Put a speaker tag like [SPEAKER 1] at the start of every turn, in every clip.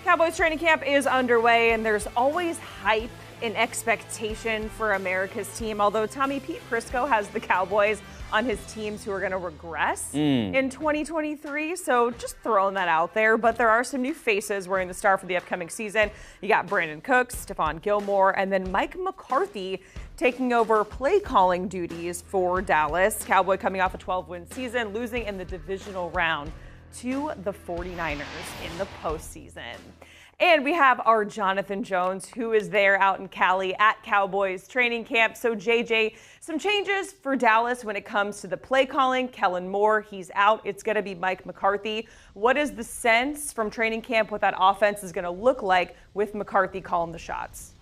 [SPEAKER 1] Cowboys Training Camp is underway, and there's always hype and expectation for America's team, although Tommy Pete Prisco has the Cowboys on his teams who are going to regress in 2023, so just throwing that out there. But there are some new faces wearing the star for the upcoming season. You got Brandon Cooks, Stefan Gilmore, and then Mike McCarthy taking over play calling duties for Dallas. Cowboy coming off a 12-win season, losing in the divisional round to the 49ers in the postseason. And we have our Jonathan Jones, who is there out in Cali at Cowboys Training Camp. So, JJ, some changes for Dallas when it comes to the play calling. Kellen Moore, he's out. It's going to be Mike McCarthy. What is the sense from training camp what that offense is going to look like with McCarthy calling the shots?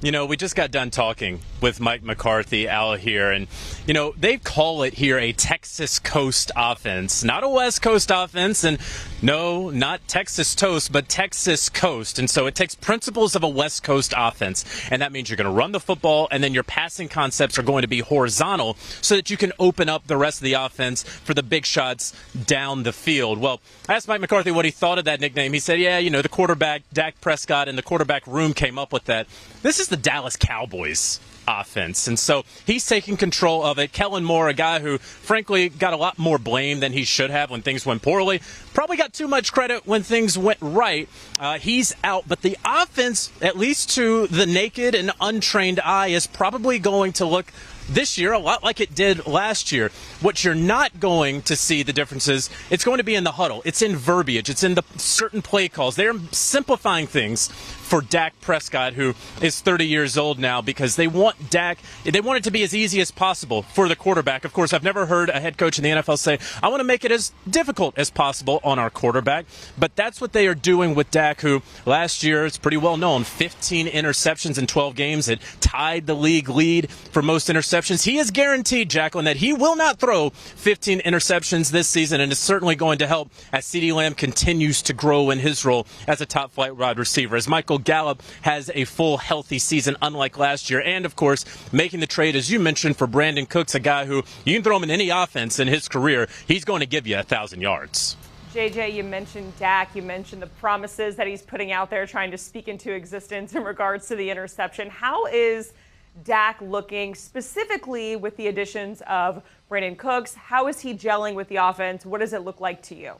[SPEAKER 2] You know, we just got done talking with Mike McCarthy out here, and, you know, they call it here a Texas Coast offense, not a West Coast offense, and no, not Texas toast, but Texas Coast. And so it takes principles of a West Coast offense, and that means you're going to run the football, and then your passing concepts are going to be horizontal so that you can open up the rest of the offense for the big shots down the field. Well, I asked Mike McCarthy what he thought of that nickname. He said, yeah, you know, the quarterback, Dak Prescott, and the quarterback room came up with that. This is the Dallas Cowboys offense, and so he's taking control of it. Kellen Moore, a guy who frankly got a lot more blame than he should have when things went poorly, probably got too much credit when things went right. He's out, but the offense, at least to the naked and untrained eye, is probably going to look this year a lot like it did last year. What you're not going to see the differences, it's going to be in the huddle. It's in verbiage. It's in the certain play calls. They're simplifying things for Dak Prescott, who is 30 years old now, because they want it to be as easy as possible for the quarterback. Of course, I've never heard a head coach in the NFL say, I want to make it as difficult as possible on our quarterback. But that's what they are doing with Dak, who last year, it's pretty well known, 15 interceptions in 12 games. It tied the league lead for most interceptions. He is guaranteed, Jacqueline, that he will not throw 15 interceptions this season, and it's certainly going to help as CeeDee Lamb continues to grow in his role as a top-flight wide receiver. As Michael Gallup has a full, healthy season, unlike last year. And, of course, making the trade, as you mentioned, for Brandon Cooks, a guy who you can throw him in any offense in his career. He's going to give you 1,000 yards.
[SPEAKER 1] JJ, you mentioned Dak. You mentioned the promises that he's putting out there, trying to speak into existence in regards to the interception. How is Dak looking specifically with the additions of Brandon Cooks? How is he gelling with the offense? What does it look like to you?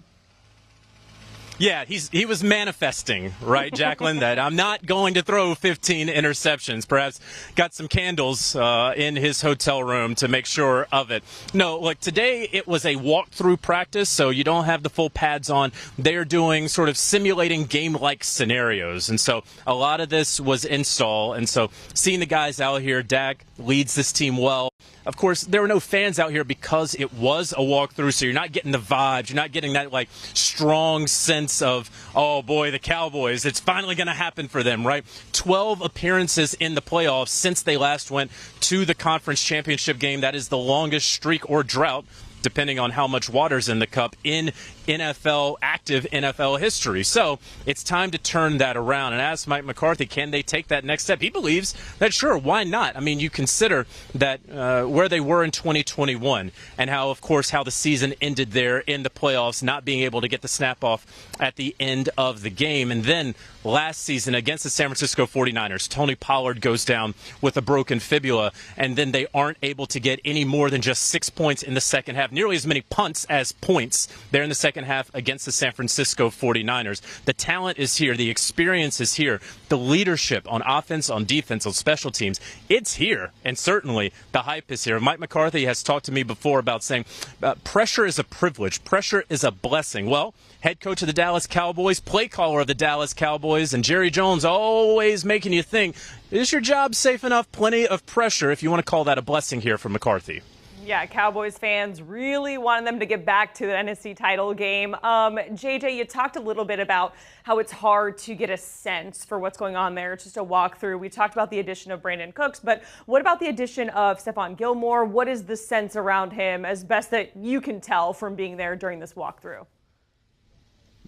[SPEAKER 2] Yeah, he was manifesting, right, Jacqueline, that I'm not going to throw 15 interceptions. Perhaps got some candles in his hotel room to make sure of it. No, look, today it was a walkthrough practice, so you don't have the full pads on. They're doing sort of simulating game-like scenarios, and so a lot of this was install. And so seeing the guys out here, Dak leads this team well. Of course, there were no fans out here because it was a walkthrough, so you're not getting the vibes. You're not getting that, like, strong sense of, oh, boy, the Cowboys, it's finally going to happen for them, right? 12 appearances in the playoffs since they last went to the conference championship game. That is the longest streak or drought, depending on how much water's in the cup, in active NFL history. So it's time to turn that around and ask Mike McCarthy, can they take that next step? He believes that, sure, why not? I mean, you consider that where they were in 2021 and how, of course, how the season ended there in the playoffs, not being able to get the snap off at the end of the game. And then last season against the San Francisco 49ers, Tony Pollard goes down with a broken fibula, and then they aren't able to get any more than just 6 points in the second half, nearly as many punts as points there in the second half against the San Francisco 49ers. The talent is here. The experience is here. The leadership on offense, on defense, on special teams, it's here. And certainly the hype is here. Mike McCarthy has talked to me before about saying pressure is a privilege. Pressure is a blessing. Well, head coach of the Dallas Cowboys, play caller of the Dallas Cowboys, and Jerry Jones always making you think, is your job safe enough? Plenty of pressure, if you want to call that a blessing here for McCarthy.
[SPEAKER 1] Yeah, Cowboys fans really wanted them to get back to the NFC title game. JJ, you talked a little bit about how it's hard to get a sense for what's going on there. It's just a walkthrough. We talked about the addition of Brandon Cooks, but what about the addition of Stefan Gilmore? What is the sense around him as best that you can tell from being there during this walkthrough?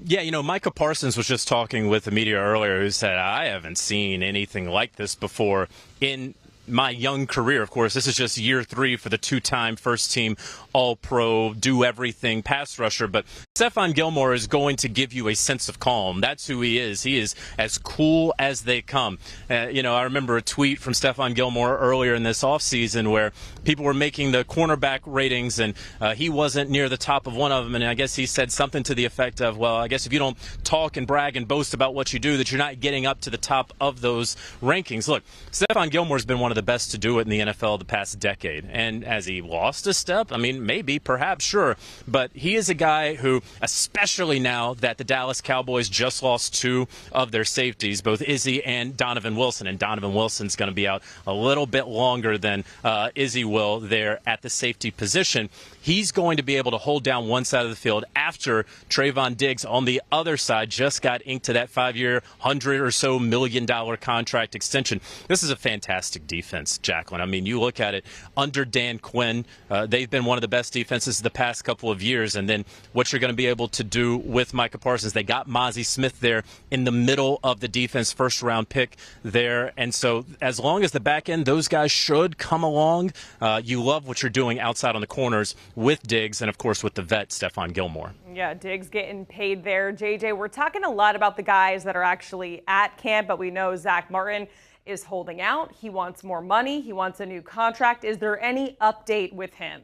[SPEAKER 2] Yeah, you know, Micah Parsons was just talking with the media earlier, who said, I haven't seen anything like this before in my young career. Of course, this is just year 3 for the two-time first-team all-pro, do-everything pass rusher. But Stefan Gilmore is going to give you a sense of calm. That's who he is. He is as cool as they come. I remember a tweet from Stefan Gilmore earlier in this offseason where people were making the cornerback ratings, and he wasn't near the top of one of them. And I guess he said something to the effect of, well, I guess if you don't talk and brag and boast about what you do, that you're not getting up to the top of those rankings. Look, Stefan Gilmore's been one of the best to do it in the NFL the past decade. And has he lost a step? I mean, maybe, perhaps, sure. But he is a guy who, especially now that the Dallas Cowboys just lost two of their safeties, both Izzy and Donovan Wilson. And Donovan Wilson's going to be out a little bit longer than Izzy will there at the safety position. He's going to be able to hold down one side of the field after Trayvon Diggs on the other side just got inked to that 5-year, $100 or so million contract extension. This is a fantastic defense, Jacqueline. I mean, you look at it under Dan Quinn, they've been one of the best defenses the past couple of years. And then what you're going to be able to do with Micah Parsons, they got Mozzie Smith there in the middle of the defense, first-round pick there. And so as long as the back end, those guys should come along. You love what you're doing outside on the corners with Diggs and, of course, with the vet, Stefan Gilmore.
[SPEAKER 1] Yeah, Diggs getting paid there. JJ, we're talking a lot about the guys that are actually at camp, but we know Zach Martin is holding out. He wants more money. He wants a new contract. Is there any update with him?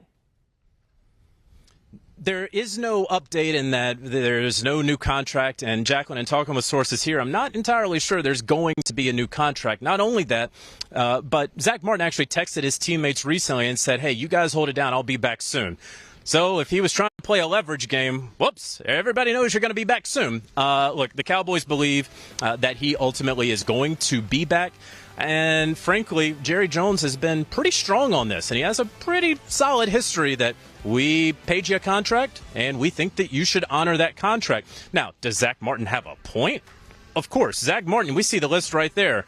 [SPEAKER 2] There is no update in that there's no new contract. And Jacqueline, and talking with sources here, I'm not entirely sure there's going to be a new contract. Not only that, but Zach Martin actually texted his teammates recently and said, hey, you guys hold it down. I'll be back soon. So if he was trying to play a leverage game, whoops, everybody knows you're going to be back soon. Look, the Cowboys believe that he ultimately is going to be back. And frankly, Jerry Jones has been pretty strong on this, and he has a pretty solid history that we paid you a contract, and we think that you should honor that contract. Now, does Zach Martin have a point? Of course. Zach Martin, we see the list right there.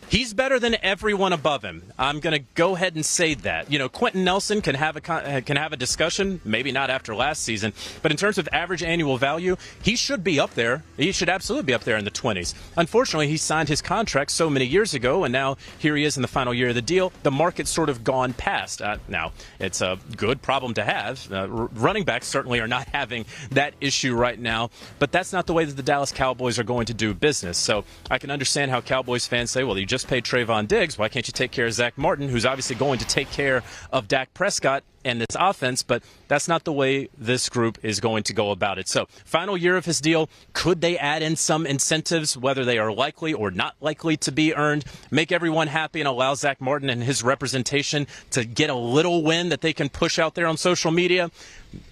[SPEAKER 2] He's better than everyone above him. I'm going to go ahead and say that. You know, Quentin Nelson can have a discussion, maybe not after last season, but in terms of average annual value, he should be up there. He should absolutely be up there in the 20s. Unfortunately, he signed his contract so many years ago, and now here he is in the final year of the deal. The market's sort of gone past. Now, it's a good problem to have. Running backs certainly are not having that issue right now, but that's not the way that the Dallas Cowboys are going to do business. So I can understand how Cowboys fans say, well, you just paid Trayvon Diggs. Why can't you take care of Zach Martin, who's obviously going to take care of Dak Prescott and this offense? But that's not the way this group is going to go about it. So final year of his deal, could they add in some incentives, whether they are likely or not likely to be earned, make everyone happy and allow Zach Martin and his representation to get a little win that they can push out there on social media?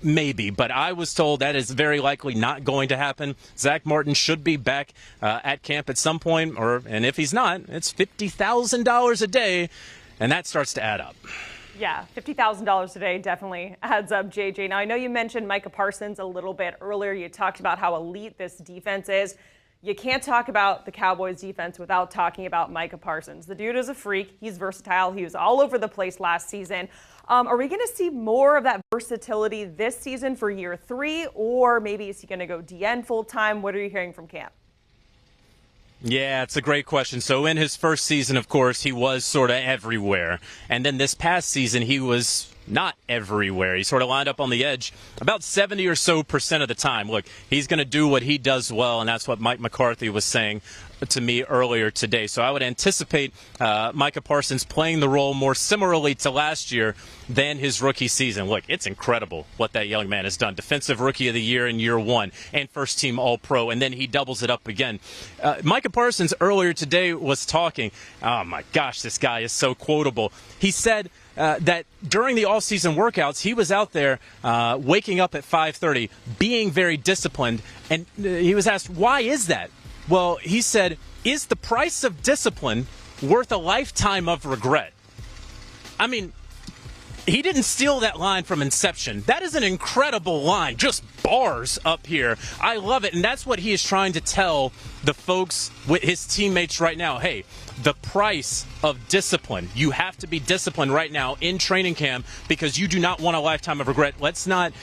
[SPEAKER 2] Maybe, but I was told that is very likely not going to happen. Zach Martin should be back at camp at some point, and if he's not, it's $50,000 a day, and that starts to add up.
[SPEAKER 1] Yeah, $50,000 a day definitely adds up, JJ. Now, I know you mentioned Micah Parsons a little bit earlier. You talked about how elite this defense is. You can't talk about the Cowboys defense without talking about Micah Parsons. The dude is a freak. He's versatile. He was all over the place last season. Are we going to see more of that versatility this season for year 3, or maybe is he going to go DN full-time? What are you hearing from camp?
[SPEAKER 2] Yeah, it's a great question. So in his first season, of course, he was sort of everywhere. And then this past season, he was not everywhere. He sort of lined up on the edge about 70 or so % of the time. Look, he's going to do what he does well, and that's what Mike McCarthy was saying to me earlier today. So I would anticipate Micah Parsons playing the role more similarly to last year than his rookie season. Look, it's incredible what that young man has done. Defensive Rookie of the Year in year 1 and first-team All-Pro, and then he doubles it up again. Micah Parsons earlier today was talking. Oh, my gosh, this guy is so quotable. He said that during the all-season workouts, he was out there waking up at 5:30, being very disciplined, and he was asked, why is that? Well, he said, is the price of discipline worth a lifetime of regret? I mean, he didn't steal that line from Inception. That is an incredible line, just bars up here. I love it, and that's what he is trying to tell the folks with his teammates right now. Hey, the price of discipline. You have to be disciplined right now in training camp because you do not want a lifetime of regret. Let's not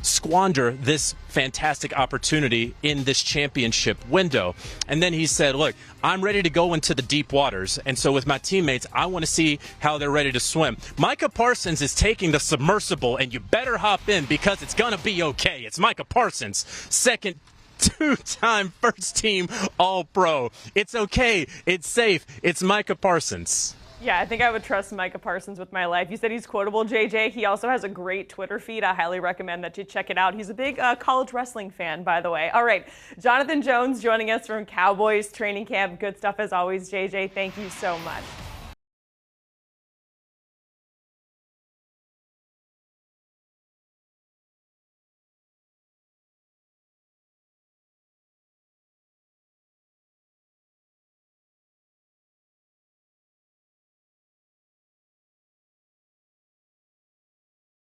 [SPEAKER 2] squander this fantastic opportunity in this championship window. And then he said, look, I'm ready to go into the deep waters. And so with my teammates, I want to see how they're ready to swim. Micah Parsons is taking the submersible, and you better hop in because it's going to be okay. It's Micah Parsons, second two-time first-team All-Pro. It's okay. It's safe. It's Micah Parsons.
[SPEAKER 1] Yeah, I think I would trust Micah Parsons with my life. You said he's quotable, JJ. He also has a great Twitter feed. I highly recommend that you check it out. He's a big college wrestling fan, by the way. All right, Jonathan Jones joining us from Cowboys Training Camp. Good stuff as always, JJ. Thank you so much.